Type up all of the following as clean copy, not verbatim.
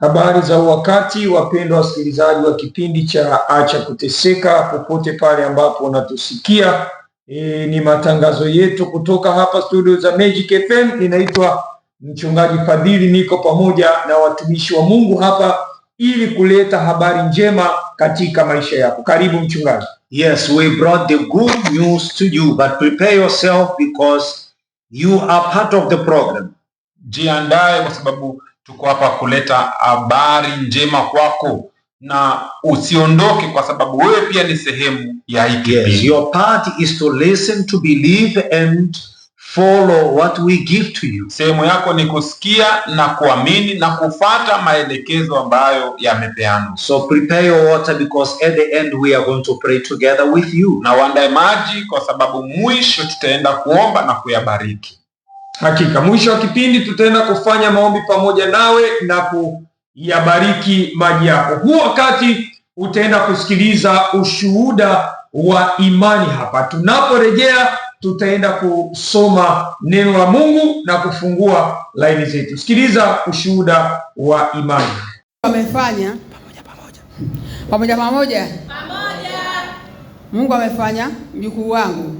Habari za wakati, wapendwa wasikilizaji wa kipindi cha Acha Kuteseka, popote pale ambapo unatusikia. Ni matangazo yetu kutoka hapa studio za Magic FM. Ninaitwa Mchungaji Fadhili, niko pamoja na watumishi wa Mungu hapa ili kuleta habari njema katika maisha yako. Karibu mchungaji. Yes, we brought the good news to you, but prepare yourself because you are part of the program. Jiandae kwa sababu tuko hapa kuleta habari njema kwako, na usiondoke kwa sababu wewe pia ni sehemu ya hiki kipindi. Yes, your part is to listen, to believe and follow what we give to you. Sehemu yako ni kusikia na kuamini na kufuata maelekezo ambayo yamepeanwa. So prepare your water because at the end we are going to pray together with you. Na uandae maji kwa sababu mwisho tutaenda kuomba na kuyabariki. Hakika mwisho wa kipindi tutaenda kufanya maombi pamoja nawe na kuyabariki maji yako. Huu wakati utaenda kusikiliza ushuhuda wa imani hapa. Tunaporejea tutaenda kusoma neno la Mungu na kufungua laini zetu. Sikiliza ushuhuda wa imani. Amefanya pamoja. Mungu amefanya. Mjukuu wangu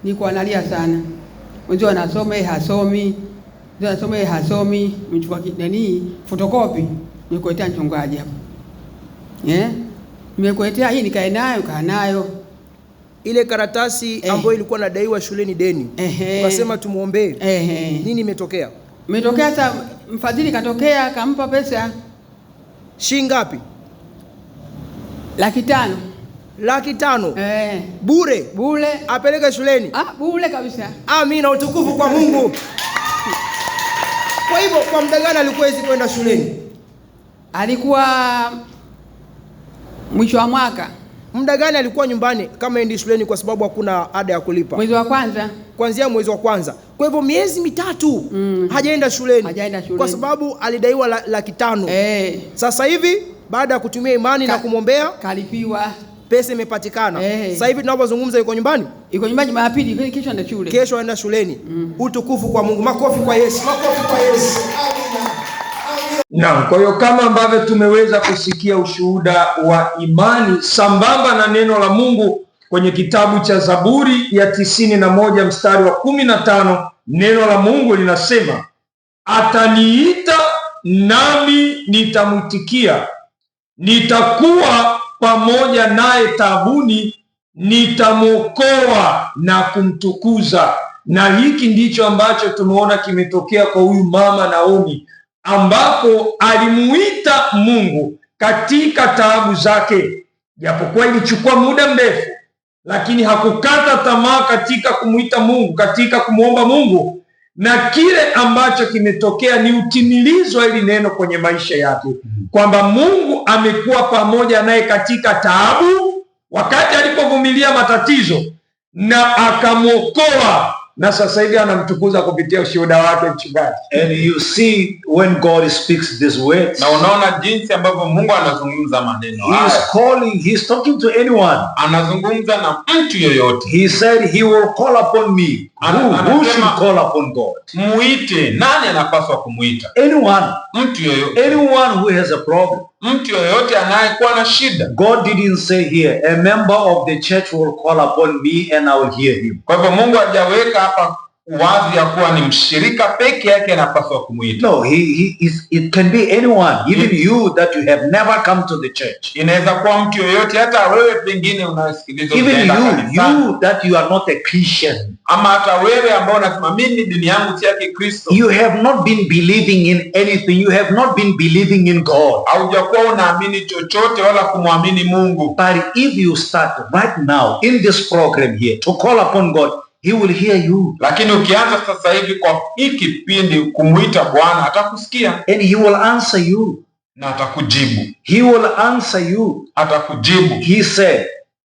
niko analia sana. Mwenzo anasoma hasomi, mchukua nini fotokopi, nikuletea mchungaji hapa. Nimekuletea hii, nikae nayo, kaa nayo. Ile karatasi ambayo ilikuwa nadaiwa shuleni deni. Ukasema tumuombee. Nini imetokea? Imetokea sasa, mfadhili katokea kampa pesa. Shilingi ngapi? 500,000. 500,000? Bure. Apeleke shuleni? Bure kabisa. Amina, utukufu kwa Mungu. Kwa hivyo kwa muda gani alikuwa hizi kwenda shuleni? Alikuwa mwisho wa mwaka. Muda gani alikuwa nyumbani kama endi shuleni kwa sababu hakuna ada ya kulipa? Mwezi wa kwanza. Kuanzia mwezi wa kwanza. Kwa hivyo miezi 3 hajaenda shuleni. Kwa sababu alidaiwa 500,000. Sasa hivi baada ya kutumia imani na kumwombea kalipiwa. Pesa imepatikana. Sasa hivi tunapozungumza yuko nyumbani? Yuko nyumbani Jumapili, kesho anaenda shule. Kesho anaenda shuleni. Utukufu kwa Mungu. Makofi kwa Yesu. Amina. Naam, kwa hiyo kama ambavyo tumeweza kusikia ushuhuda wa imani sambamba na neno la Mungu kwenye kitabu cha Zaburi ya 91 mstari wa 15, neno la Mungu linasema, ataniita nami nitamwitikia, nitakuwa pamoja naye taabuni, nitamwokoa na kumtukuza. Na hiki ndicho ambacho tumeona kimetokea kwa huyu mama Naomi, ambapo alimuita Mungu katika taabu zake. Japokuwa ilichukua muda mrefu, lakini hakukata tamaa katika kumuita Mungu, katika kumuomba Mungu, na kile ambacho kimetokea ni utimilizo hili neno kwenye maisha yake, kwamba Mungu amekuwa pamoja naye katika taabu wakati alipovumilia matatizo na akamwokoa, na sasa hivi anamtukuza kupitia ushuhuda wake mchungaji. And you see when God speaks these words, na unaona jinsi ambavyo Mungu anazungumza maneno haya. He is talking to anyone. Anazungumza na mtu yoyote. He said he will call upon me. Who should call upon God? Muite. Nani anapaswa kumuita? Anyone. Mtu yoyote. Anyone who has a problem. Mtu yoyote anayekuwa na shida. God didn't say here, a member of the church will call upon me and I will hear him. Kwa hivyo Mungu hajaweka hapa wazi ya kuwa ni mshirika peke yake anapaswa kumuita. No, it can be anyone, even you that you have never come to the church. Inaweza kuwa mtu yoyote, hata wewe pengine unasikiliza even you that you are not a Christian. Ama hata wewe ambao unasema mimi dini yangu si ya Kikristo. You have not been believing in anything. You have not been believing in God. Haujakuwa unaamini chochote wala kumwamini Mungu. But if you start right now in this program here to call upon God, He will hear you. Lakini ukianza sasa hivi kwa hiki kipindi kumuita Bwana, atakusikia. And He will answer you. Na atakujibu. He will answer you. Atakujibu. He said,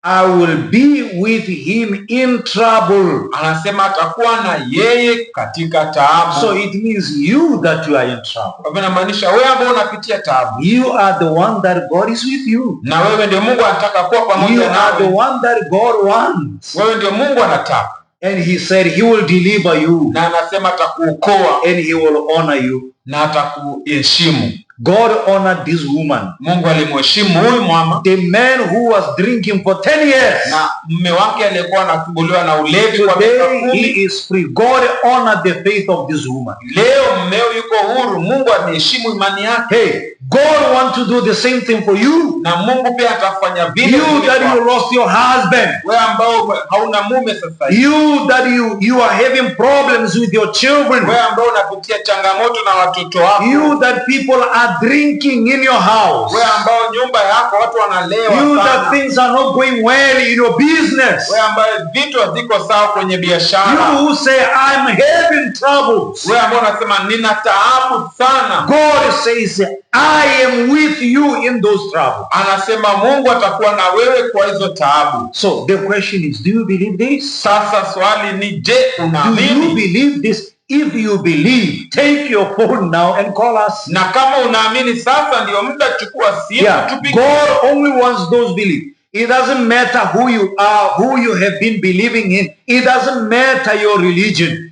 I will be with him in trouble. Anasema atakuwa na yeye katika taabu. So it means you that you are in trouble. Kwa inamaanisha wewe ambao unapitia taabu. You are the one that God is with you. Na wewe ndio Mungu anataka kuwa pamoja nawe. You are the one that God wants. Wewe ndio Mungu anataka. And He said He will deliver you. Na anasema atakuokoa. And He will honor you. Na atakuheshimu. God honored this woman. Mungu alimheshimu huyu mama. The man who was drinking for 10 years. Na mume wake aliyekuwa anasumbuliwa na ulevi kwa miaka 10. Today he is free. God honored the faith of this woman. Leo mmeo yuko huru. Mungu ameheshimu imani yake. Hey, God wants to do the same thing for you. Na Mungu pia atafanya vile. You that you lost your husband. Wewe ambao hauna mume sasa hivi. You that you are having problems with your children. Wewe ambao unapitia changamoto na watoto wako. You that people are drinking in your house. Wewe ambao nyumba yako watu wanalewa sana. You that things are not going well in your business. Wewe ambao vitu haziko sawa kwenye biashara. You who say I'm having troubles. Wewe ambao unasema nina taabu sana. God says I am with you in those troubles. Anasema Mungu atakuwa na wewe kwa hizo taabu. So the question is, do you believe this? Sasa swali ni je, unaamini? Do you believe this? If you believe, take your phone now and call us. Na kama unaamini sasa ndio muda chukua simu tupigie. God only wants those believe. It doesn't matter who you are, who you have been believing in. It doesn't matter your religion.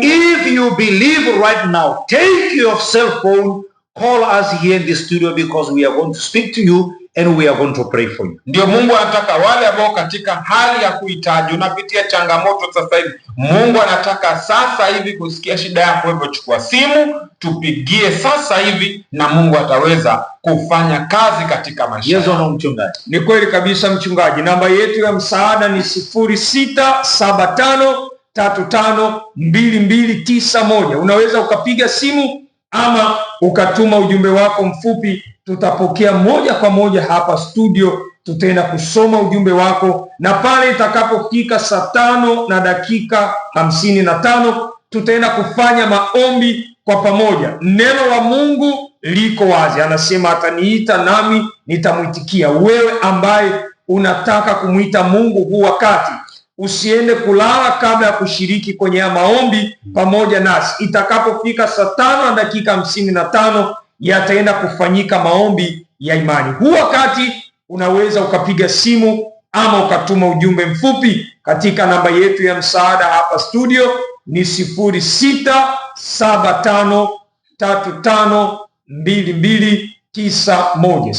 If you believe right now, take your cell phone, call us here in the studio because we are going to speak to you and we are going to pray for you. Ndio Mungu anataka wale ambao katika hali ya kuhitaji, unapitia changamoto sasa hivi. Mungu anataka sasa hivi kusikia shida yako, hivyo chukua simu, tupigie sasa hivi na Mungu ataweza kufanya kazi katika maisha. Yes or no, mchungaji? Ni kweli kabisa mchungaji. Namba yetu ya msaada ni 0675352291. Unaweza ukapiga simu ama ukatuma ujumbe wako mfupi, tutapokea moja kwa moja hapa studio, tutaenda kusoma ujumbe wako, na pale itakapofika 5:55 tutaenda kufanya maombi kwa pamoja. Neno la Mungu liko wazi, anasema ataniita nami nitamwitikia. Wewe ambaye unataka kumuita Mungu huu wakati, usiende kulala kabla ya kushiriki kwenye maombi pamoja nasi. Itakapofika 5:55 yataenda kufanyika maombi ya imani. Huu wakati unaweza ukapiga simu ama ukatuma ujumbe mfupi katika namba yetu ya msaada hapa studio ni 0675352291.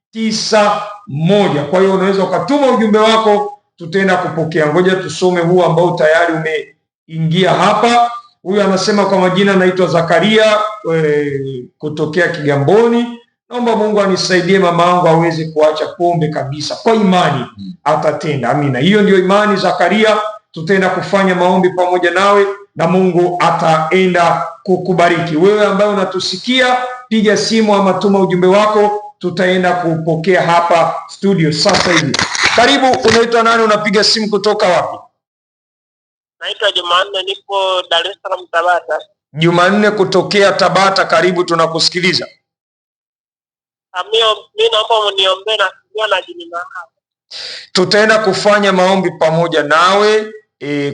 0675352291. Kwa hiyo unaweza ukatuma ujumbe wako, tutaenda kupokea. Ngoja tusome huu ambao tayari umeingia hapa. Huyu anasema kwa majina naitwa Zakaria kutokea Kigamboni. Naomba Mungu anisaidie mama yangu aweze kuacha pombe kabisa. Kwa imani atatenda. Amina. Hiyo ndio imani Zakaria. Tutaenda kufanya maombi pamoja nawe na Mungu ataenda kukubariki. Wewe ambaye unatusikia, piga simu ama tuma ujumbe wako, tutaenda kupokea hapa studio sasa hivi. Karibu, unaitwa nani? Unapiga simu kutoka wapi? Naitwa Jumanne, niko Dar es Salaam Tabata. Jumanne kutokea Tabata, karibu, tunakusikiliza. Mimi naomba mniombee na jini mahali. Tutaenda kufanya maombi pamoja nawe.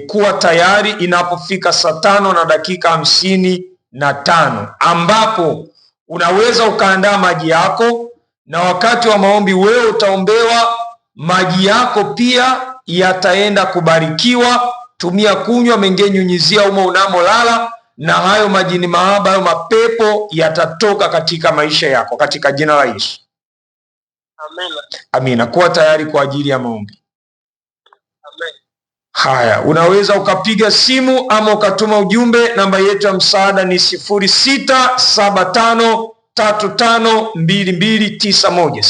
Kuwa tayari inapofika 5:55 ambapo unaweza ukaandaa maji yako, na wakati wa maombi wewe utaombewa, maji yako pia yataenda kubarikiwa. Tumia kunywa, mengenyunyizia umo unamolala, na hayo majini mahaba, hayo mapepo yatatoka katika maisha yako katika jina la Yesu. Amina. Amina. Kuwa tayari kwa ajili ya maombi. Amen. Haya, unaweza ukapiga simu ama ukatuma ujumbe. Namba yetu ya msaada ni 0675352291.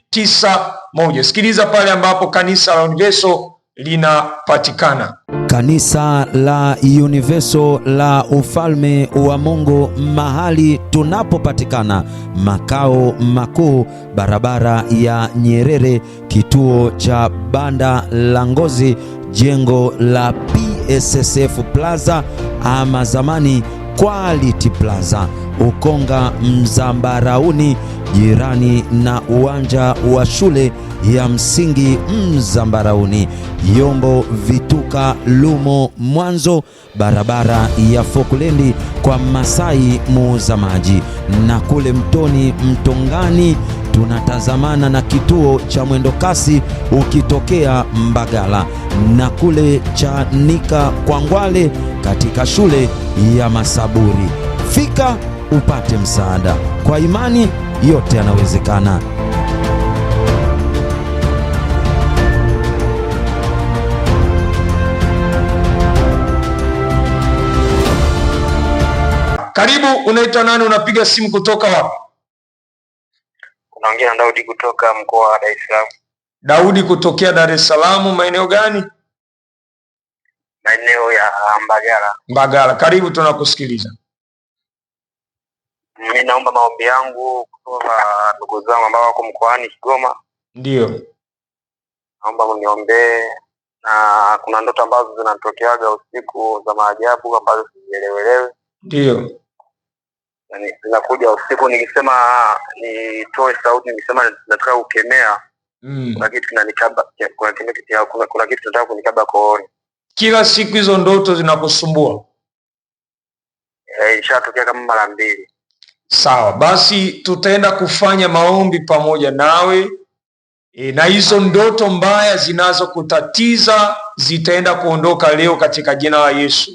0675352291. Sikiliza pale ambapo kanisa la Universal linapatikana. Kanisa la Universal la Ufalme wa Mungu, mahali tunapopatikana, makao makuu, barabara ya Nyerere, kituo cha Banda la Ngozi, jengo la PSSF Plaza ama zamani Quality Plaza, Ukonga Mzambarauni, jirani na uwanja wa shule ya msingi Mzambarauni. Yombo Vituka Lumo Mwanzo, barabara ya Fokulendi kwa Masai muuza maji, na kule Mtoni Mtongani tunatazamana na kituo cha mwendokasi ukitokea Mbagala na kule Chanika Kwangwale katika shule ya Masaburi. Fika upate msaada. Kwa imani yote yanawezekana. Karibu, unaitwa nani? Unapiga simu kutoka wapi? Unaongea na Daudi kutoka mkoa wa Dar es Salaam. Daudi kutokea Dar es Salaam, maeneo gani? Maeneo ya Mbagala. Mbagala, karibu, tunakusikiliza. Mimi naomba maombi yangu kutoka ndugu zangu ambao wako mkoani Kigoma. Ndio. Naomba mniombee, na kuna ndoto ambazo zinatokeaga usiku za maajabu ambazo sizielewelewe. Ndio. Yani zinakuja usiku, nikisema nitoe sauti, nikisema nataka kukemea, kuna kitu kinanikaba, kuna kitu nataka kunikaba kooni. Kila siku hizo ndoto zinakusumbua? Ishatokea kama mara 2. Sawa, basi tutaenda kufanya maombi pamoja nawe na hizo ndoto mbaya zinazokutatiza zitaenda kuondoka leo katika jina la Yesu.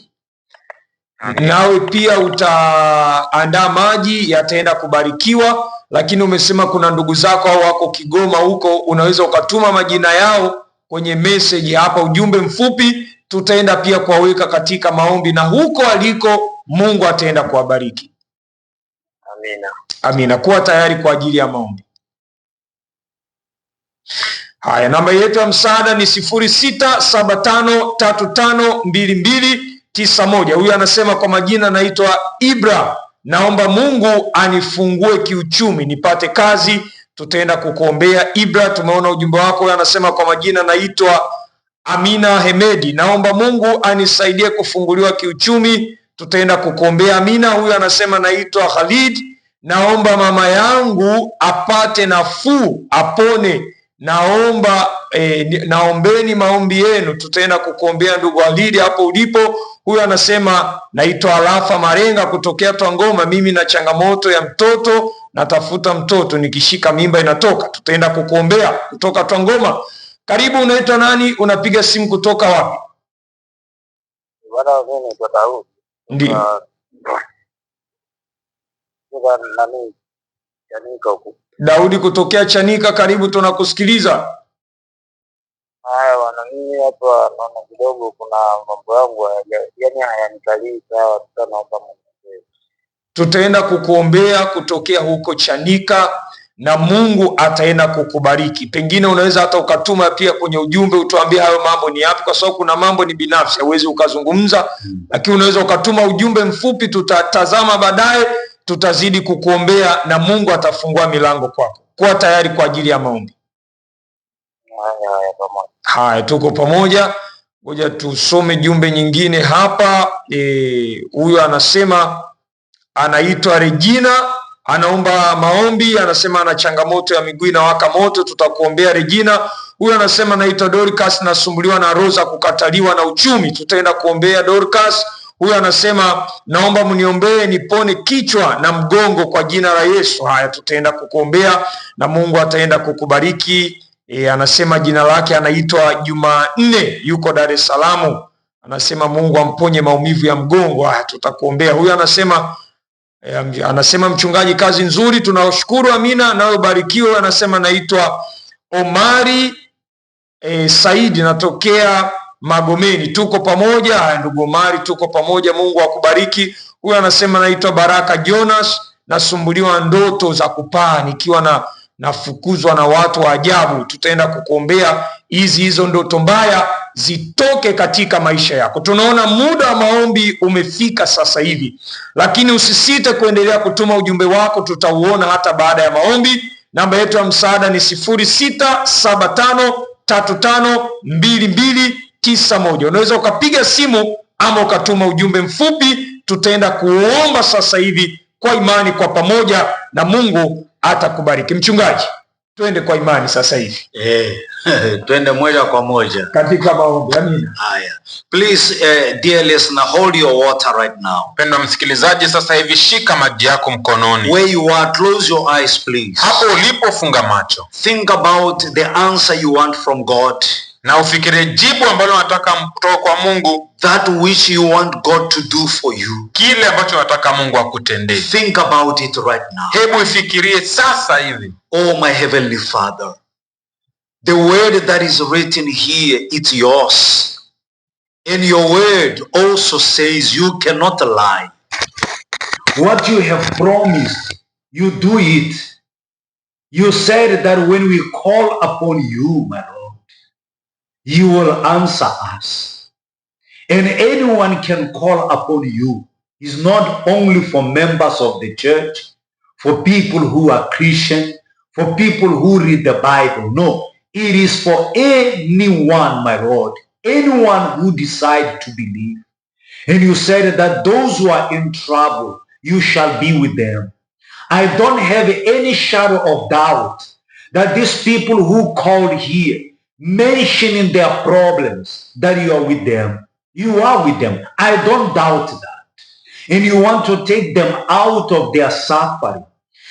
Nawe pia utaandaa maji, yataenda kubarikiwa. Lakini umesema kuna ndugu zako au wako Kigoma huko, unaweza ukatuma majina yao kwenye message hapa, ujumbe mfupi, tutaenda pia kuwaweka katika maombi, na huko aliko Mungu ataenda kuwabariki. Amina. Amina. Kuwa tayari kwa ajili ya maombi haya. Namba yetu ya msaada ni 0675352291. Huyu anasema kwa majina naitwa Ibra, naomba Mungu anifungue kiuchumi nipate kazi. Tutaenda kukuombea Ibra, tumeona ujumbe wako. Huyu anasema kwa majina naitwa Amina Hemedi, naomba Mungu anisaidie kufunguliwa kiuchumi. Tutaenda kukuombea Amina. Huyu anasema naitwa Khalid, naomba mama yangu apate nafuu, apone. Naombeni maombi yenu. Tutaenda kukuombea ndugu Khalid hapo ulipo. Huyu anasema naitwa Alafa Marenga kutokea Twangoma, mimi na changamoto ya mtoto, natafuta mtoto, nikishika mimba inatoka. Tutaenda kukuombea kutoka Twangoma. Karibu, unaitwa nani? Unapiga simu kutoka wapi? Ndio. Daudi kutokea Chanika, karibu, tunakusikiliza. Haya bwana, mimi hapa naona kidogo kuna mambo yangu yani hayanikalii sawa, tunaomba Mungu. Tutaenda kukuombea kutokea huko Chanika na Mungu ataenda kukubariki. Pengine unaweza hata ukatuma pia kwenye ujumbe utuambie hayo mambo ni yapi, kwa sababu kuna mambo ni binafsi hauwezi ukazungumza, lakini unaweza ukatuma ujumbe mfupi, tutatazama baadaye, tutazidi kukuombea na Mungu atafungua milango kwako. Kuwa tayari kwa ajili ya maombi. Haya, tuko pamoja. Ngoja tusome jumbe nyingine hapa. Huyu anasema anaitwa Regina, anaomba maombi, anasema ana changamoto ya miguu inawaka moto. Tutakuombea Regina. Huyu anasema naitwa Dorcas, nasumbuliwa na roza kukataliwa na uchumi. Tutaenda kuombea Dorcas. Huyu anasema naomba mniombee nipone kichwa na mgongo kwa jina la Yesu. Haya, tutaenda kukuombea na Mungu ataenda kukubariki. Anasema jina lake anaitwa Jumanne, yuko Dar es Salaam. Anasema Mungu amponye maumivu ya mgongo. Haya, tutakuombea. Huyu anasema mchungaji, kazi nzuri, tunashukuru. Amina, nawe barikiwe. Anasema naitwa Omari Saidi, natokea Magomeni, tuko pamoja. Haya ndugu Omari, tuko pamoja, Mungu akubariki. Huyu anasema naitwa Baraka Jonas, nasumbuliwa ndoto za kupaa nikiwa nafukuzwa na watu wa ajabu. Tutaenda kukuombea hizo ndoto mbaya zitoke katika maisha yako. Tunaona muda wa maombi umefika sasa hivi, lakini usisite kuendelea kutuma ujumbe wako, tutauona hata baada ya maombi. Namba yetu ya msaada ni 0675352291. Unaweza ukapiga simu ama ukatuma ujumbe mfupi. Tutaenda kuomba sasa hivi kwa imani kwa pamoja na Mungu atakubariki. Mchungaji. Twende kwa imani sasa hivi. Twende moja kwa moja katika maombi. Amina. Haya. Please, dear listener, hold your water right now. Mpendwa msikilizaji, sasa hivi shika maji yako mkononi. Where you are, close your eyes please. Hapo ulipo funga macho. Think about the answer you want from God. Na ufikirie jibu ambalo unataka kutoka kwa Mungu. That which you want God to do for you. Kile ambacho unataka Mungu akutendee. Think about it right now. Hebu ifikirie sasa hivi. Oh my heavenly Father, the word that is written here, it's yours. And your word also says you cannot lie. What you have promised, you do it. You said that when we call upon you, my Lord, you will answer us. And anyone can call upon you. It's not only for members of the church, for people who are Christian, for people who read the Bible. No, it is for anyone, my Lord, anyone who decide to believe. And you said that those who are in trouble, you shall be with them. I don't have any shadow of doubt that these people who called here, mentioning their problems, that you are with them. You are with them. I don't doubt that. And you want to take them out of their suffering.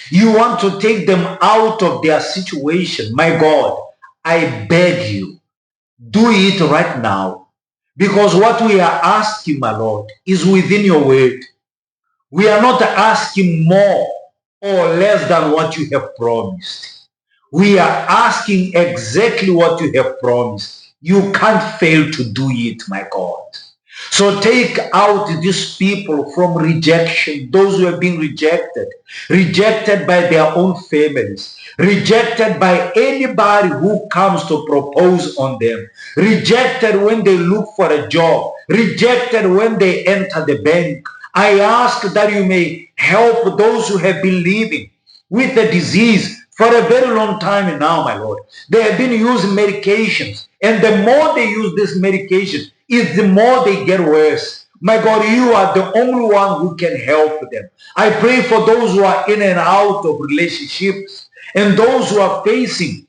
You want to take them out of their situation. My God, I beg you, do it right now. Because what we are asking, my Lord, is within your word. We are not asking more or less than what you have promised. We are asking exactly what you have promised. You can't fail to do it, my God. So take out these people from rejection, those who have been rejected by their own families, rejected by anybody who comes to propose on them, rejected when they look for a job, rejected when they enter the bank. I ask that you may help those who have been living with the disease for a very long time now, my Lord. They have been using medications, and the more they use this medication, the more they get worse. My God, you are the only one who can help them. I pray for those who are in and out of relationships, and those who are facing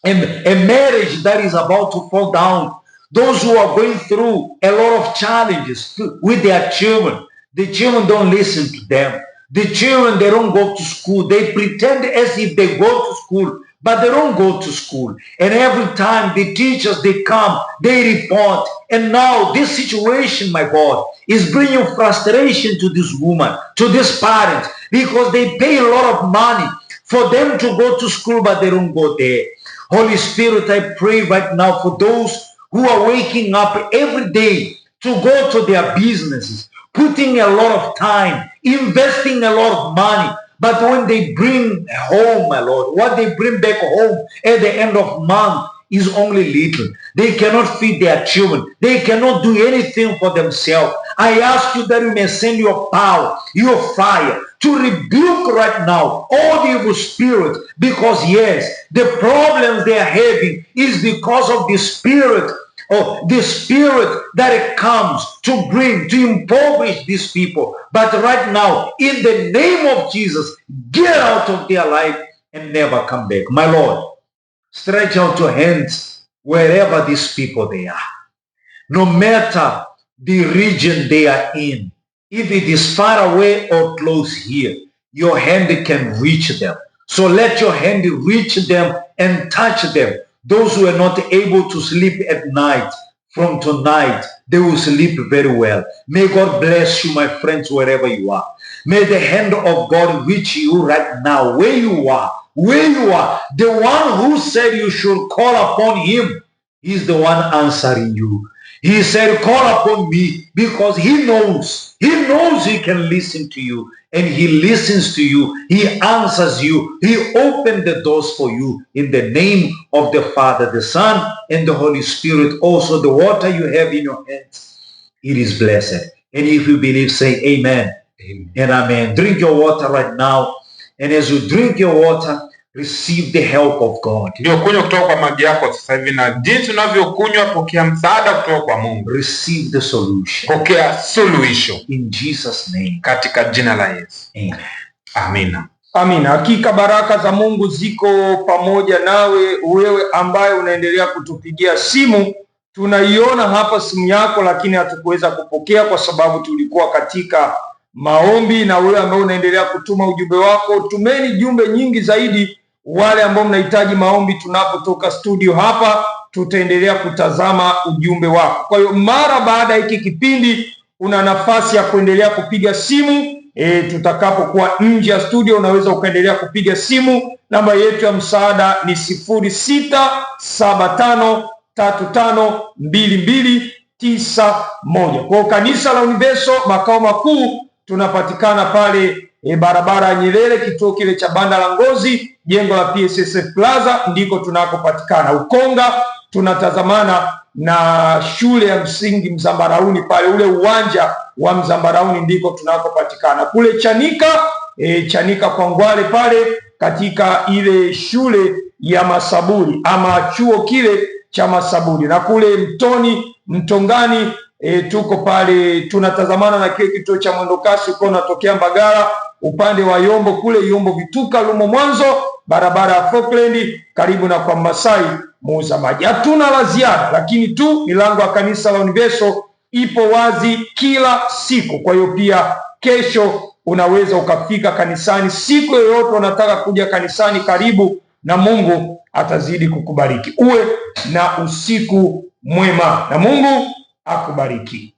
a marriage that is about to fall down, those who are going through a lot of challenges with their children. The children don't listen to them. The children, they don't go to school. They pretend as if they go to school, but they don't go to school. And every time the teachers, they come, they report. And now this situation, my God, is bringing frustration to this woman, to these parents, because they pay a lot of money for them to go to school, but they don't go there. Holy Spirit, I pray right now for those who are waking up every day to go to their businesses, putting a lot of time, investing a lot of money. But when they bring home, my Lord, what they bring back home at the end of month is only little. They cannot feed their children. They cannot do anything for themselves. I ask you that you may send your power, your fire, to rebuke right now all the evil spirits, because yes, the problems they are having is because of the spirit, or the spirit that it comes to bring, to impoverish these people. But right now, in the name of Jesus, get out of their life and never come back. My Lord, stretch out your hands wherever these people they are. No matter the region they are in, if it is far away or close here, your hand can reach them. So let your hand reach them and touch them. Those who are not able to sleep at night, from tonight, they will sleep very well. May God bless you, my friends, wherever you are. May the hand of God reach you right now, where you are. Where you are. The one who said you should call upon him, he's the one answering you. He said, call upon me, because he knows he can listen to you, and he listens to you. He answers you. He opened the doors for you in the name of the Father, the Son, and the Holy Spirit. Also, the water you have in your hands, it is blessed. And if you believe, say amen. Amen. And amen. Drink your water right now. And as you drink your water, receive the help of God. Ndio kunywa kutoka kwa maji yako sasa hivi, na jinsi unavyokunywa, pokea msaada kutoka kwa Mungu. Receive the solution. Pokea suluhisho. In Jesus' name. Katika jina la Yesu. Amen. Amina. Amina. Hakika baraka za Mungu ziko pamoja nawe, wewe ambaye unaendelea kutupigia simu. Tunaiona hapa simu yako, lakini hatukuweza kupokea kwa sababu tulikuwa katika maombi. Na wewe ambaye unaendelea kutuma ujumbe wako, tumeni jumbe nyingi zaidi. Wale ambao mnahitaji maombi, tunapotoka studio hapa tutaendelea kutazama ujumbe wako. Kwa hiyo mara baada ya hiki kipindi una nafasi ya kuendelea kupiga simu. Tutakapokuwa nje ya studio unaweza ukaendelea kupiga simu. Namba yetu ya msaada ni 0675352291. Kwa kanisa la Universo makao makuu tunapatikana pale barabara ya Nyerere, kituo kile cha Banda la Ngozi, jengo la PSSF Plaza ndiko tunakopatikana. Ukonga tunatazamana na shule ya msingi Mzambarauni, pale ule uwanja wa Mzambarauni ndiko tunakopatikana. Kule Chanika kwa Ngwale pale katika ile shule ya Masaburi ama chuo kile cha Masaburi, na kule Mtongani tuko pale tunatazamana na kile kituo cha mwendokasi uko unatokea Mbagala upande wa Yombo, kule Yombo Vituka Lumo Mwanzo, barabara ya Falkland karibu na kwa Masai muuza maji. Hatuna la ziada, lakini tu milango ya kanisa la Universo ipo wazi kila siku. Kwa hiyo pia kesho unaweza ukafika kanisani, siku yoyote unataka kuja kanisani, karibu, na Mungu atazidi kukubariki. Uwe na usiku mwema na Mungu akubariki.